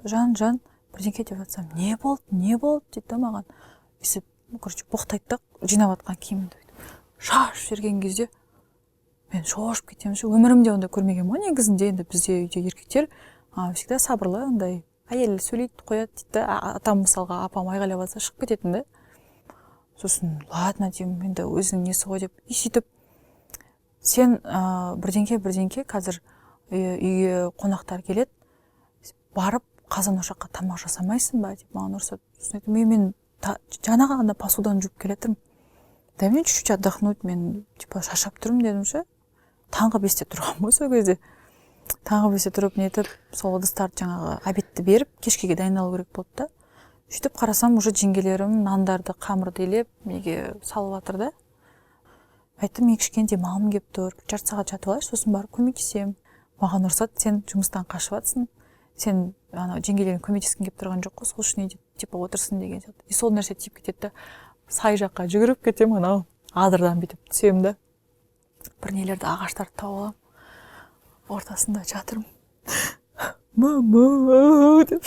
жан бірдеңке деп жатсам, не болды дейді да маған. Өйстіп, короче, боқтайды да жинап жатқан киімімді шашып жіберген кезде мен шошып кетемін ше. Өмірімде ондай көрмегенмін ғой негізінде. Енді бізде үйде еркектер всегда сабырлы, андай әйел сөйлейді, қояды дейді да. Атам мысалға, апам айғайлап жатса шығып кететін да. Сосын ладно деймін, енді өзінің несі ғой деп. Сөйтіп сен бірдеңке қазір үйге қонақтар келеді, барып қазан ошаққа тамақ жасамайсың ба деп маған ұрсады. Сосын айттым, мен жаңа ғана посуданы жуып келетірмін. Да мен чуть-чуть отдохнуть, мен типа шаршап тұрмын дедім ше. Таңғы 5-те тұрғанмын ғой сол кезде. Таңғы 5-те тұрып нетіп, сол ыдыстарды жаңағы обедті беріп, кешкеге дайындалу керек болды да. Сөйтіп қарасам, уже жеңгелерім нандарды, қамырды илеп, неге салып жатыр да. Айттым, мен кішкене демалғым келіп тұр, жарты сағат жатып алайыншы, сосын барып көмектесемін. Маған ұрсады, сен жұмыстан қашып жатсың. Сен жеңгелерің көмектескің келіп тұрған жоқ қой, сол үшін типа отырсын деген сияқты. И сол нәрсе тиіп кетеді да. Сай жаққа жүгіріп кетемін, анау адырдан бүйтіп түсемін да. Бір нелерді ағаштарды тауып аламын. Ортасында жатырмын. Мама деп